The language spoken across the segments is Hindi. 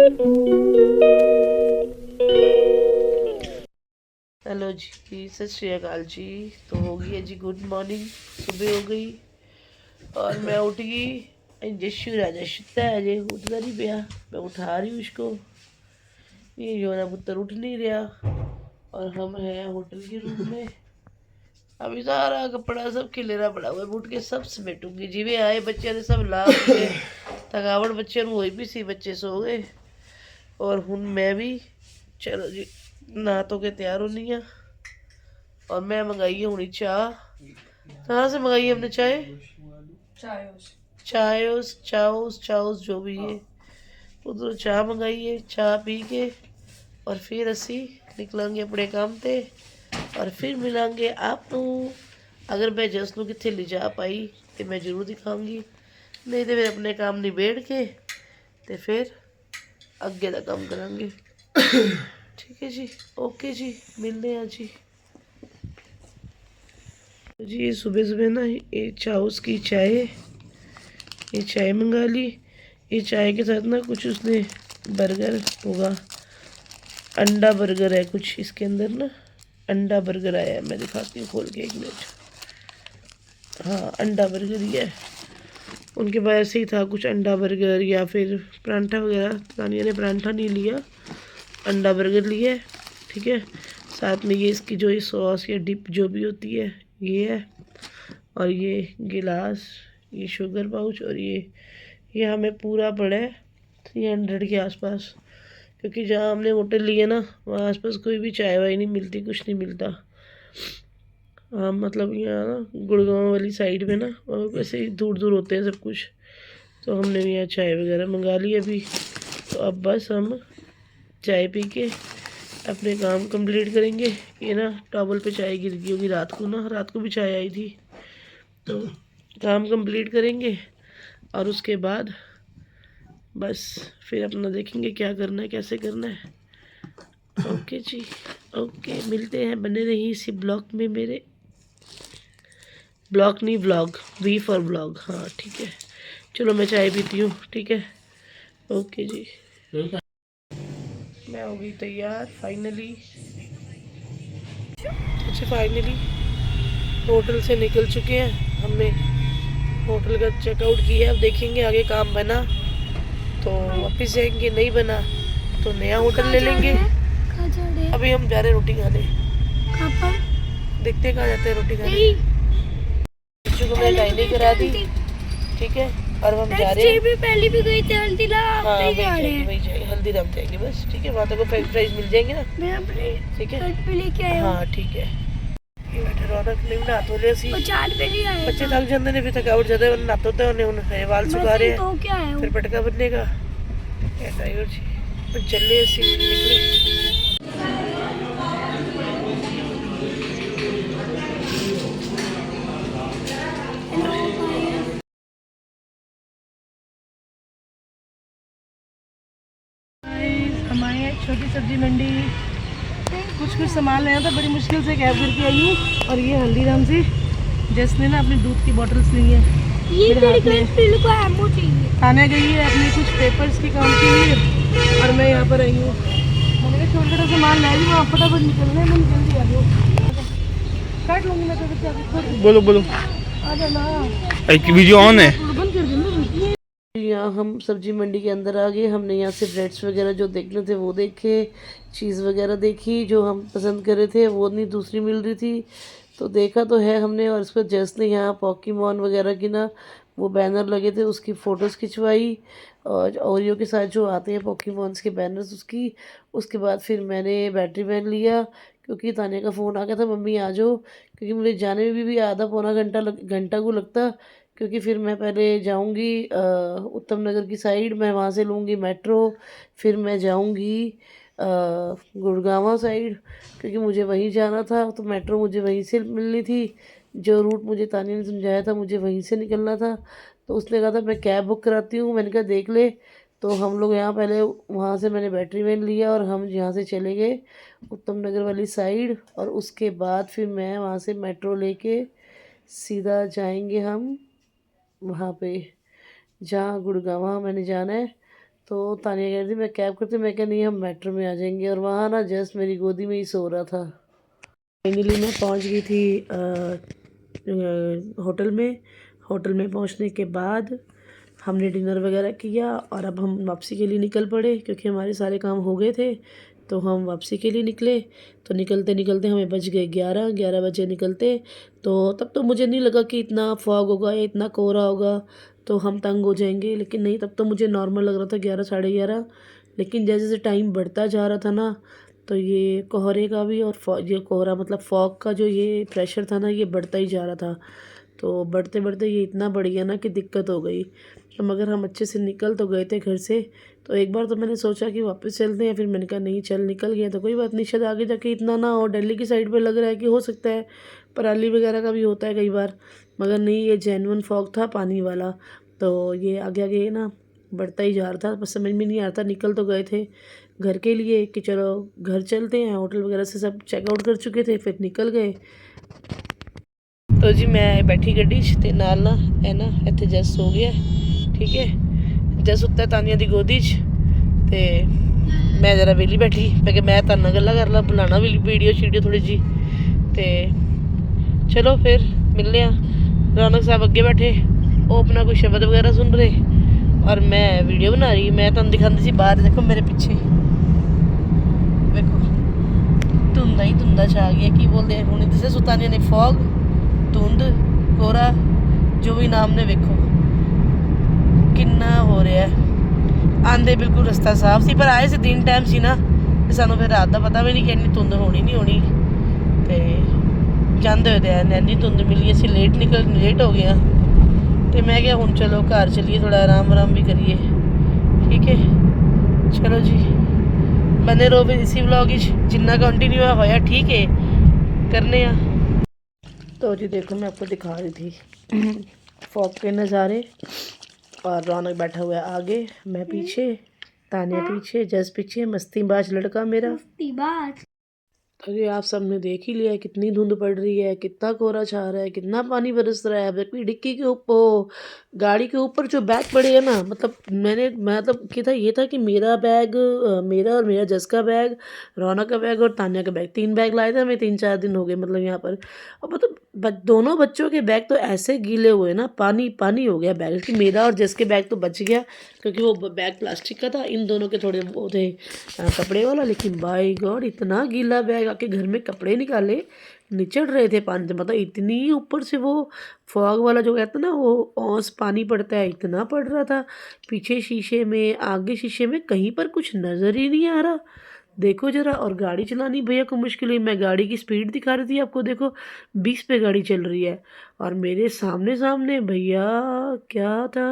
हेलो जी, सत श्री अकाल जी। तो हो गई है जी गुड मॉर्निंग। सुबह हो गई और मैं उठ गई। जशु राजा सुता है, अजय उठता नहीं पाया। मैं उठा रही हूँ उसको। ये जो ना पुत्र उठ नहीं रहा और हम हैं होटल के रूम में। अभी सारा कपड़ा सब खिलेरा पड़ा हुआ है, उठ के सब समेटूंगी। जिवे आए बच्चे ने सब ला के थकावट बच्चे हुई भी सी, बच्चे सो गए और हूँ मैं भी चलो जी नहा तो के तैयार होनी है। और मैं मंगाई है हुई चाह। कहाँ से मंगाई है हमने चाय? चायोस चाउस चाउस जो भी है उधर चाह मंगाई है। चाह पी के और फिर असी निकलेंगे अपने काम पे और फिर मिलेंगे आपको। अगर मैं जसनू कितने ले जा पाई तो मैं जरूर दिखाऊंगी, नहीं तो फिर अपने काम निबेड़ के तो फिर अगे का काम करांगे। ठीक है जी, ओके जी, मिलते हैं जी। जी सुबह सुबह ना ये चाउस की चाय, ये चाय मंगा ली। ये चाय के साथ ना कुछ उसने बर्गर होगा, अंडा बर्गर है कुछ इसके अंदर ना, अंडा बर्गर आया है। मैं दिखाती हूँ खोल के, एक मिनट। हाँ अंडा बर्गर ही है। उनके पास ऐसे ही था कुछ अंडा बर्गर या फिर परांठा वगैरह। तानिया ने परांठा नहीं लिया, अंडा बर्गर लिया है। ठीक है, साथ में ये इसकी जो ये सॉस या डिप जो भी होती है ये है। और ये गिलास, ये शुगर पाउच और ये हमें पूरा पड़ा है 300 के आसपास। क्योंकि जहाँ हमने होटल लिए ना वहाँ आसपास कोई भी चाय वाय नहीं मिलती, कुछ नहीं मिलता। हाँ मतलब यहाँ ना गुड़गांव वाली साइड में ना वैसे ही दूर दूर होते हैं सब कुछ। तो हमने भी यहाँ चाय वगैरह मंगा ली अभी। तो अब बस हम चाय पी के अपने काम कंप्लीट करेंगे। ये ना टॉवल पे चाय गिर गई होगी रात को ना, रात को भी चाय आई थी। तो काम कंप्लीट करेंगे और उसके बाद बस फिर अपना देखेंगे क्या करना है, कैसे करना है। ओके जी, ओके, मिलते हैं। बने रही इसी ब्लॉग में मेरे। ब्लॉग नहीं ब्लॉग, वी फॉर ब्लॉग। हाँ ठीक है, चलो मैं चाय पीती हूँ। ठीक है, ओके जी। मैं हो गई तैयार फाइनली। अच्छा फाइनली होटल से निकल चुके हैं। हमने होटल का चेकआउट किया। अब देखेंगे आगे काम बना तो वापस जाएंगे, नहीं बना तो नया होटल ले लेंगे। अभी हम जा रहे हैं रोटी खाने। देखते हैं कहाँ जाते हैं रोटी खाने। बच्चों को मैंने डाइनिंग करा दी। ठीक है, और हम जा रहे हैं। पहले भी गए थे हल्दीराम। हाँ वही जाएंगे, हल्दीराम जाएंगे बस। ठीक है, वहाँ तक फ्रेंच फ्राइज मिल जाएंगे ना। ठीक है, हाँ ठीक है। रौनक नहीं नहा तो ले सी बच्चे थक जाते ने, फिर थकावट ज्यादा नहाते होते हैं उन्हें वाल सुखा रहे हैं फिर पटका बनेगा। ड्राइवर जी चले सी निकले। हमारे यहाँ छोटी सब्जी मंडी, कुछ सामान लाया था, बड़ी मुश्किल से कैब करके आई हूँ। और ये हल्दीराम से जैसने ना अपनी दूध की बॉटल्स ली हैं। ये खाने गई है अपने कुछ पेपर्स के काम के लिए और मैं यहाँ पर आई हूँ। मैंने कहा छोटा छोटा सामान ला ली, वहाँ फटाफट निकलना है। मैंने जल्दी आ जाओ, काट लूँगी मैं तो। बोलो बोलो, आ जाना, वीडियो ऑन है। बंद कर देना। यहाँ हम सब्जी मंडी के अंदर आ गए। हमने यहाँ से ब्रेड्स वगैरह जो देखने थे वो देखे, चीज़ वगैरह देखी। जो हम पसंद कर रहे थे वो नहीं दूसरी मिल रही थी, तो देखा तो है हमने। और इस पर जस्ट ने यहाँ पॉकीमॉन वगैरह की ना वो बैनर लगे थे, उसकी फ़ोटोज़ खिंचवाई। और ओरियो के साथ जो आते हैं पॉकीमॉन्स के बैनर्स उसकी। उसके बाद फिर मैंने बैटरी वैन लिया, क्योंकि ताने का फ़ोन आ गया था मम्मी आ जाओ। क्योंकि मुझे जाने में भी आधा पौना घंटा को लगता। क्योंकि फिर मैं पहले जाऊंगी उत्तम नगर की साइड, मैं वहाँ से लूँगी मेट्रो। फिर मैं जाऊंगी गुड़गांव साइड, क्योंकि मुझे वहीं जाना था। तो मेट्रो मुझे वहीं से मिलनी थी। जो रूट मुझे तानी ने समझाया था मुझे वहीं से निकलना था। तो उसने कहा था मैं कैब बुक कराती हूँ। मैंने कहा देख ले। तो हम लोग यहाँ पहले वहाँ से मैंने बैटरी वैन लिया और हम यहाँ से चले गए उत्तम नगर वाली साइड। और उसके बाद फिर मैं वहाँ से मेट्रो लेके सीधा जाएंगे हम वहाँ पे जहाँ गुड़गांव मैंने जाना है। तो तानिया कह रही थी मैं कैब करती, मैं कह नहीं हम मेट्रो में आ जाएंगे, और वहाँ ना जस्ट मेरी गोदी में ही सो रहा था। फाइनली मैं पहुँच गई थी होटल में। होटल में पहुँचने के बाद हमने डिनर वगैरह किया और अब हम वापसी के लिए निकल पड़े, क्योंकि हमारे सारे काम हो गए थे। तो हम वापसी के लिए निकले। तो निकलते निकलते हमें बज गए 11 बजे निकलते। तो तब तो मुझे नहीं लगा कि इतना फॉग होगा या इतना कोहरा होगा तो हम तंग हो जाएंगे, लेकिन नहीं, तब तो मुझे नॉर्मल लग रहा था 11 साढ़े 11। लेकिन जैसे जैसे टाइम बढ़ता जा रहा था ना, तो ये कोहरे का भी और ये कोहरा मतलब फॉग का जो ये प्रेशर था ना, ये बढ़ता ही जा रहा था। तो बढ़ते बढ़ते ये इतना बढ़ गया ना कि दिक्कत हो गई। तो मगर हम अच्छे से निकल तो गए थे घर से। तो एक बार तो मैंने सोचा कि वापस चलते हैं, फिर मैंने कहा नहीं चल, निकल गया तो कोई बात नहीं, शायद आगे जाके इतना ना हो। दिल्ली की साइड पे लग रहा है कि हो सकता है, पराली वगैरह का भी होता है कई बार, मगर नहीं, ये जेन्युइन फॉग था पानी वाला। तो ये आगे आगे ना बढ़ता ही जा रहा था, बस समझ में नहीं आ रहा था। निकल तो गए थे घर के लिए कि चलो घर चलते हैं, होटल वगैरह से सब चेकआउट कर चुके थे, फिर निकल गए। तो जी मैं बैठी गड्डी 'ਚ ਤੇ ਨਾਲ ਨਾ ਇਹ ਨਾ ਇੱਥੇ ਜਸ ਸੋ ਗਿਆ, ਠੀਕ ਹੈ। ਜਸ ਸੁੱਤਾ ਤਾਨੀਆ ਦੀ ਗੋਦੀ 'ਚ ਤੇ ਮੈਂ ਜਰਾ ਵਿਹਲੀ ਬੈਠੀ, ਮੈਂ ਕਿ ਮੈਂ ਤਾਂ ਨਾਲ ਗੱਲਾਂ ਕਰ ਲਾ, ਬਣਾਉਣਾ ਵੀ ਵੀਡੀਓ ਸ਼ੀਡੀਓ ਥੋੜੀ ਜੀ। ਤੇ ਚਲੋ ਫਿਰ ਮਿਲਦੇ ਆ। रौनक साहब अगे बैठे, वो अपना कोई शब्द वगैरह सुन रहे और मैं वीडियो बना रही। मैं तुम दिखाती सी बाहर, देखो मेरे पीछे देखो धुंधा ही धुंधा छा गया, की बोलते हैं हूँ दसे सुतानिया ने फॉग, धुंध, कोहरा, जो भी नाम ने वेखो किन्ना हो रहा है। आंदे बिल्कुल रस्ता साफ सी, पर आए से दिन टाइम सी ना, ते सानू फिर रात का पता भी नहीं कि इन्नी धुंध होनी नहीं होनी। ते ਜਾਂਦੇ ਹੋਏ ਤੇ ਨੈਨੀ ਧੁੰਦ ਮਿਲੀ, ਅਸੀਂ ਲੇਟ ਹੋ ਗਏ ਤੇ ਮੈਂ ਕਿਹਾ ਹੁਣ ਚਲੋ ਘਰ ਚਲੀਏ, ਥੋੜਾ ਆਰਾਮ ਵੀ ਕਰੀਏ, ਠੀਕ ਹੈ। ਚਲੋ ਜੀ ਬਨੇ ਰਹੋ ਵੀ ਇसी ਵਲੌਗ ਵਿੱਚ, जितना कंटिन्यू होया ठीक है करने आ। तो जी देखो मैं आपको दिखा रही थी फॉग के नज़ारे, और रौनक बैठा हुआ है आगे, मैं पीछे, तानिया पीछे, जस पीछे, मस्तीबाज लड़का मेरा। अरे आप सबने देख ही लिया है कितनी धुंध पड़ रही है, कितना कोहरा छा रहा है, कितना पानी बरस रहा है। अपनी डिक्की के ऊपर, गाड़ी के ऊपर जो बैग पड़े है ना, मतलब मतलब क्या था, ये था कि मेरा बैग, मेरा और मेरा जस का बैग, रौनक का बैग और तान्या का बैग, 3 बैग लाए थे हमें, 3-4 दिन हो गए मतलब यहाँ पर। और मतलब दोनों बच्चों के बैग तो ऐसे गीले हुए ना, पानी पानी हो गया बैग, कि मेरा और जस के बैग तो बच गया क्योंकि वो बैग प्लास्टिक का था, इन दोनों के थोड़े वो थे कपड़े वाला। लेकिन बाय गॉड इतना गीला बैग, आके घर में कपड़े निकाले, निचड़ रहे थे पानी से, मतलब इतनी ऊपर से वो फॉग वाला जो कहते हैं ना, वो औंस पानी पड़ता है, इतना पड़ रहा था। पीछे शीशे में, आगे शीशे में, कहीं पर कुछ नज़र ही नहीं आ रहा। देखो ज़रा, और गाड़ी चलानी भैया को मुश्किल हुई। मैं गाड़ी की स्पीड दिखा रही थी आपको, देखो 20 पे गाड़ी चल रही है, और मेरे सामने सामने भैया क्या था,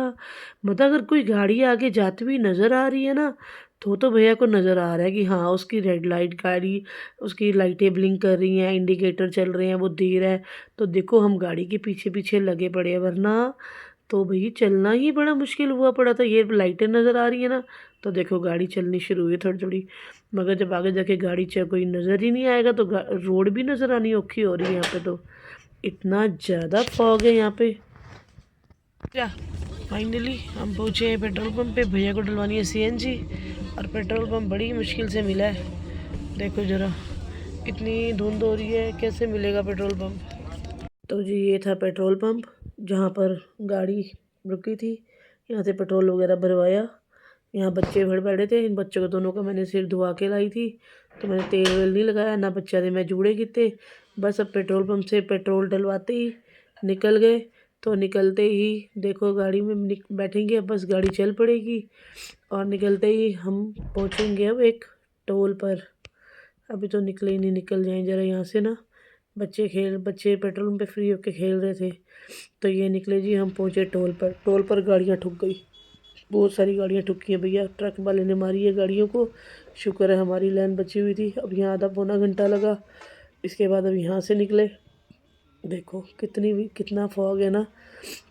मतलब अगर कोई गाड़ी आगे जाती हुई नज़र आ रही है ना, तो भैया को नज़र आ रहा है कि हाँ उसकी रेड लाइट गाड़ी, उसकी लाइटें ब्लिंक कर रही हैं, इंडिकेटर चल रहे हैं, वो दे रहा है। तो देखो हम गाड़ी के पीछे पीछे लगे पड़े हैं, वरना तो भई चलना ही बड़ा मुश्किल हुआ पड़ा था। ये लाइटें नज़र आ रही है ना, तो देखो गाड़ी चलनी शुरू हुई थोड़ी थोड़ी, मगर जब आगे जाके गाड़ी कोई नज़र ही नहीं आएगा तो रोड भी नज़र आनी औखी हो रही है यहाँ पे। तो इतना ज़्यादा फॉग है यहाँ पे। क्या फाइनली हम पहुँचे हैं पेट्रोल पंप पे, भैया को डलवानी है सीएनजी, और पेट्रोल पंप बड़ी मुश्किल से मिला है। देखो ज़रा इतनी धुंध हो रही है, कैसे मिलेगा पेट्रोल पंप। तो जी ये था पेट्रोल पंप जहाँ पर गाड़ी रुकी थी, यहाँ से पेट्रोल वगैरह भरवाया। यहाँ बच्चे भर बैठे थे, इन बच्चों को दोनों का मैंने सिर धुआ के लाई थी, तो मैंने तेल वेल नहीं लगाया ना, बच्चा ने मैं जूड़े किते। बस अब पेट्रोल पंप से पेट्रोल डलवाते ही निकल गए। तो निकलते ही देखो गाड़ी में बैठेंगे, अब बस गाड़ी चल पड़ेगी, और निकलते ही हम पहुँचेंगे अब एक टोल पर। अभी तो निकले ही नहीं, निकल जाएँ ज़रा यहाँ से ना। बच्चे पेट्रोल पंप पे फ्री होके खेल रहे थे, तो ये निकले जी, हम पहुँचे टोल पर। टोल पर गाड़ियाँ ठुक गई, बहुत सारी गाड़ियाँ ठुकी हैं भैया, ट्रक वाले ने मारी है गाड़ियों को। शुक्र है हमारी लाइन बची हुई थी। अब यहाँ आधा पौना घंटा लगा, इसके बाद अब यहाँ से निकले। देखो कितना फॉग है ना,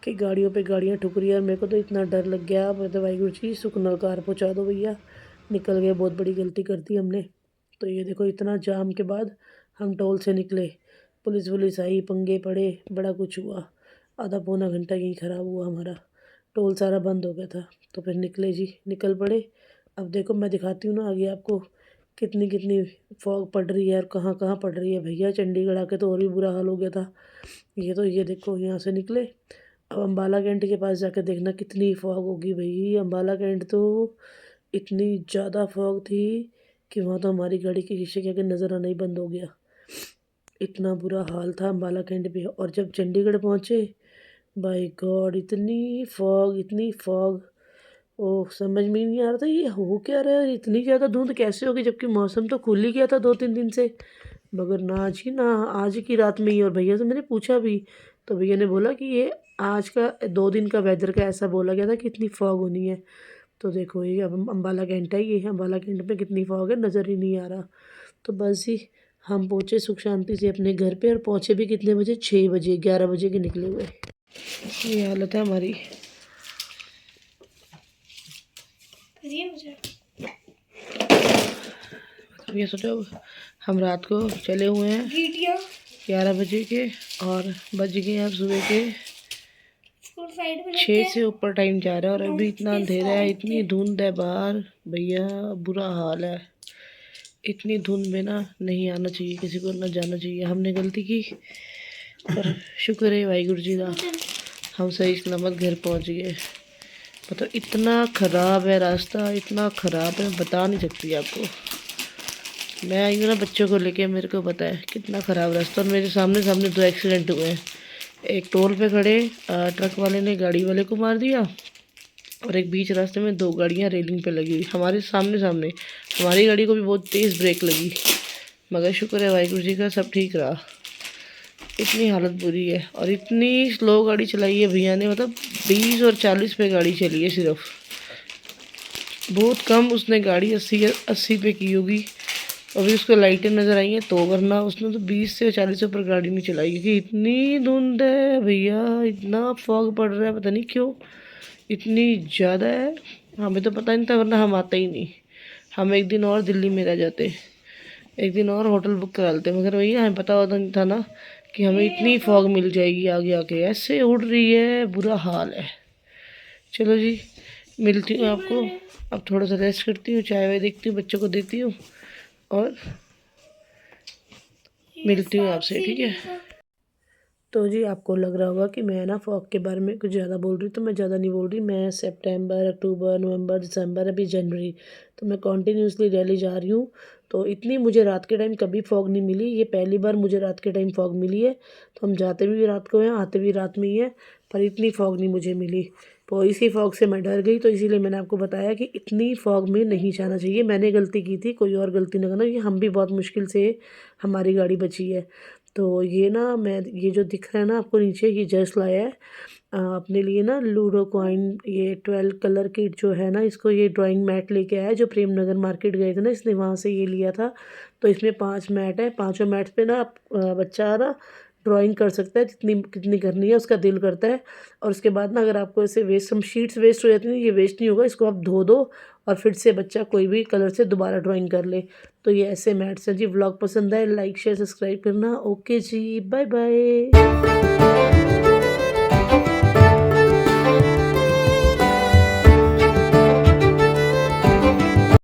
कि गाड़ियों पे गाड़ियाँ ठुक रही है, और मेरे को तो इतना डर लग गया। मैं तो वाहिगुरू जी सुखनल कार पहुँचा दो भैया, निकल गए, बहुत बड़ी गलती कर दी हमने। तो ये देखो इतना जाम के बाद हम टोल से निकले, पुलिस आई, पंगे पड़े, बड़ा कुछ हुआ, आधा पौना घंटा यहीं ख़राब हुआ हमारा। टोल सारा बंद हो गया था। तो फिर निकले जी, निकल पड़े। अब देखो मैं दिखाती हूँ ना आगे आपको कितनी कितनी फॉग पड़ रही है और कहाँ कहाँ पड़ रही है। भैया चंडीगढ़ आके तो और भी बुरा हाल हो गया था। ये देखो यहाँ से निकले, अब अम्बाला कैंट के पास जाकर देखना कितनी फॉग होगी भाई। अम्बाला कैंट तो इतनी ज़्यादा फॉग थी कि वहाँ तो हमारी गाड़ी के शीशे के आगे नज़र आना ही बंद हो गया। इतना बुरा हाल था अम्बाला कैंट पे। और जब चंडीगढ़ पहुँचे, बाय गॉड इतनी फॉग, ओह समझ में ही नहीं आ रहा था ये हो क्या रहा है, इतनी ज़्यादा धुंध कैसे होगी, जबकि मौसम तो खुल ही गया था 2-3 दिन से। मगर ना जी ना, आज की रात में ही। और भैया से मैंने पूछा भी, तो भैया ने बोला कि ये आज का 2 दिन का वेदर का ऐसा बोला गया था कि इतनी फॉग होनी है। तो देखो ये अब अम्बाला कैंट है, ये अम्बाला कैंट में कितनी फॉग है नज़र ही नहीं आ रहा। तो बस ही हम पहुँचे सुख शांति से अपने घर पे। और पहुँचे भी कितने बजे, 6 बजे, 11 बजे के निकले हुए। ये हालत है हमारी। ये सोचो हम रात को चले हुए हैं 11 बजे के, और बज गए अब सुबह के 6 से ऊपर टाइम जा रहा है। और अभी इतना अंधेरा है, इतनी धुंध है बाहर भैया, बुरा हाल है। इतनी धुंध में ना नहीं आना चाहिए किसी को, ना जाना चाहिए। हमने गलती की, पर शुक्र है वाहिगुरु जी का, हम सही सलामत घर पहुंच गए। मतलब इतना ख़राब है रास्ता, इतना ख़राब है, बता नहीं सकती आपको। मैं आई हूँ ना बच्चों को लेके, मेरे को पता है कितना ख़राब रास्ता। और मेरे सामने 2 एक्सीडेंट हुए हैं। एक टोल पे खड़े ट्रक वाले ने गाड़ी वाले को मार दिया, और एक बीच रास्ते में 2 गाड़ियाँ रेलिंग पे लगी हुई हमारे सामने सामने। हमारी गाड़ी को भी बहुत तेज़ ब्रेक लगी, मगर शुक्र है वाहिगुरु जी का, सब ठीक रहा। इतनी हालत बुरी है, और इतनी स्लो गाड़ी चलाई है भैया ने, मतलब 20 और 40 पे गाड़ी चली है सिर्फ। बहुत कम उसने गाड़ी 80 पे की होगी। अभी उसको लाइटें नज़र आई हैं, तो वरना उसने तो 20 से 40 ऊपर गाड़ी नहीं चलाई, क्योंकि इतनी धुंध है भैया, इतना फॉग पड़ रहा है, पता नहीं क्यों इतनी ज़्यादा है। हमें तो पता नहीं था, वरना हम आते ही नहीं। हम एक दिन और दिल्ली में रह जाते, एक दिन और होटल बुक करा लेते, मगर भैया हमें पता होता नहीं था ना कि हमें इतनी फॉग मिल जाएगी आगे आके। ऐसे उड़ रही है, बुरा हाल है। चलो जी, मिलती हूँ आपको। अब थोड़ा सा रेस्ट करती हूँ, चाय वाय देखती हूँ, बच्चों को देती हूँ, और मिलती हूँ आपसे, ठीक है। तो जी आपको लग रहा होगा कि मैं ना फॉग के बारे में कुछ ज़्यादा बोल रही, तो मैं ज़्यादा नहीं बोल रही। मैं सितंबर, अक्टूबर, नवंबर, दिसंबर, अभी जनवरी, तो मैं कॉन्टीन्यूसली दिल्ली जा रही हूँ। तो इतनी मुझे रात के टाइम कभी फॉग नहीं मिली, ये पहली बार मुझे रात के टाइम फॉग मिली है। तो हम जाते भी रात को हैं, आते भी रात में ही है, पर इतनी फॉग नहीं मुझे मिली। तो इसी फॉग से मैं डर गई, तो इसीलिए मैंने आपको बताया कि इतनी फॉग में नहीं जाना चाहिए। मैंने गलती की थी, कोई और गलती ना करना, ये हम भी बहुत मुश्किल से हमारी गाड़ी बची है। तो ये ना मैं ये जो दिख रहा है ना आपको नीचे, ये जस्ट लाया है अपने लिए ना लूडो कॉइन। ये 12 कलर किट जो है ना, इसको ये ड्राइंग मैट लेके आया, जो प्रेम नगर मार्केट गए थे ना, इसने वहाँ से ये लिया था। तो इसमें 5 मैट है, 5 मैट पे ना बच्चा ना ड्राइंग कर सकता है, जितनी कितनी करनी है उसका दिल करता है। और उसके बाद ना अगर आपको ऐसे वेस्ट, हम शीट्स वेस्ट हो जाती हैं, ये वेस्ट नहीं होगा, इसको आप धो दो और फिर से बच्चा कोई भी कलर से दोबारा ड्राइंग कर ले। तो ये ऐसे मैट्स हैं जी। व्लॉग पसंद आए लाइक शेयर सब्सक्राइब करना। ओके जी, बाय बाय।